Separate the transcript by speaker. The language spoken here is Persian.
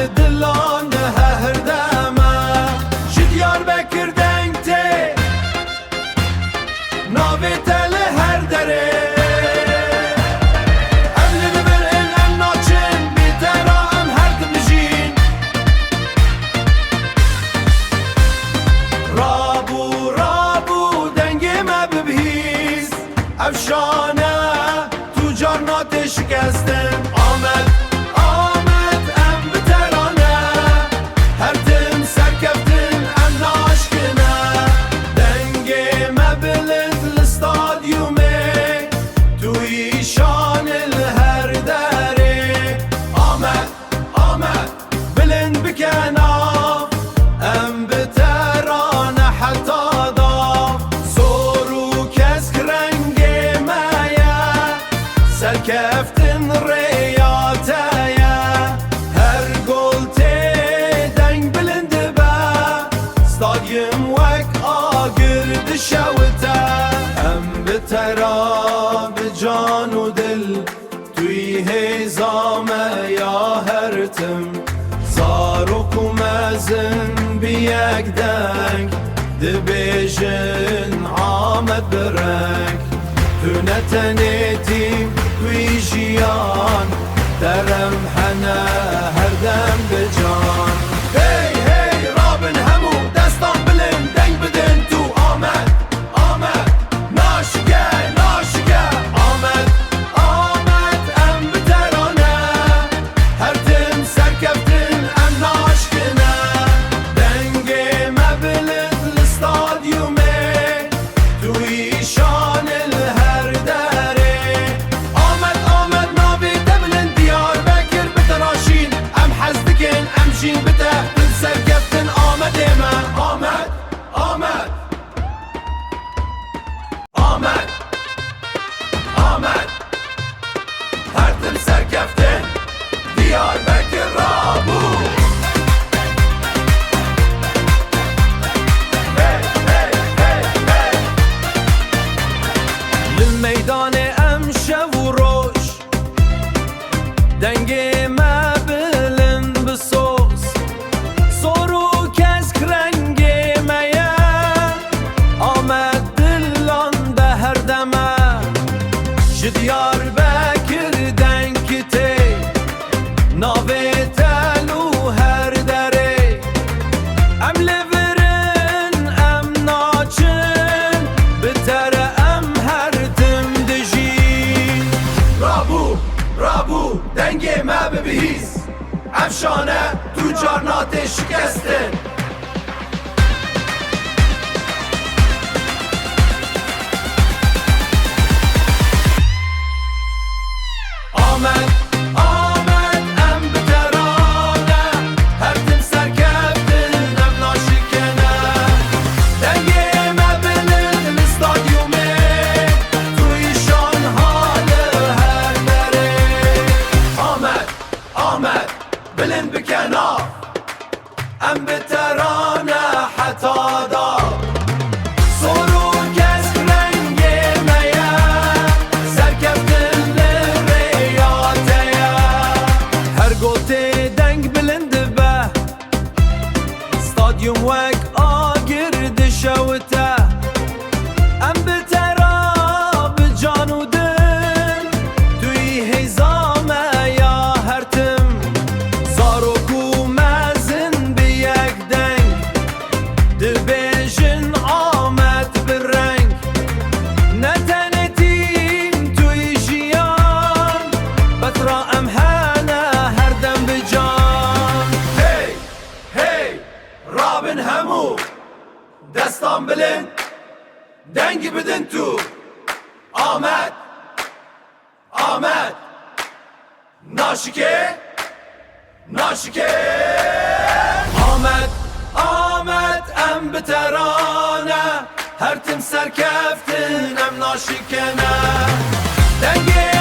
Speaker 1: بدلان هر دما جدیار بکر دنگته ناوی تل هر دره املی ببر این ام ناچن بیترا ام هر دمجین رابو رابو دنگی ما ببهیز افشانه تو جانات شکستن آمد كفتن رياتايا هر قولتي دنگ بلند با ستاديوم وك آگر دشوتا ام بترا بجان و دل توی هزام یا هرتم زارو مزن بیک دنگ دبیجن آمد برنگ تو نتنیتیم توی جیان درم حنا هر دم بجان هی هی رابن همو دستان بلند دنگ بدن تو آمد آمد ناشگه ناشگه آمد آمد ام بترانه هر تم سرکفتن ام ناشکنه دنگ مبلد لستادیومه توی شان الهر داره امشين بتا تنسى كابتن آمد ما آمد آمد آمد آمد هر تنسى كابتن ديار بكر رابو للميدان امشى وروش دنگي ما بالصوص صورو كسك رنگي ميا آمد دلان ده هر دما جديار بكر دنگتي ناوي تلو هر دره ام لفرن ام ناچن بتر ام هر تم دجين رابو رابو دنگي ما ببهیز افشانه تو جانات شکستن آمد آمد ام بترانه هر تم سرکفتن ام ناشکنه دنگی مبلد الاستادیومه توی شان حال هر دره آمد آمد بلند بکنار ام بترانه حتا دار صورو کسک رنگ میا سرکفتن لریاتیا هر گوته دنگ بلند به ستادیوم وک آگر دشوتا ام بترا بجان و دل توی هزام یا هرتم زارو مزن بیک دنگ دبیجن آمد برنگ نتنتیم توی جیان بطرا ام هنه هر دم بجان هی هی رابن همو دستان بلند دنگ بدن تو آمد آمد ناشکه ناشکه آمد آمد ام بترانه هر تم سرکفتن ام ناشکنه دنگی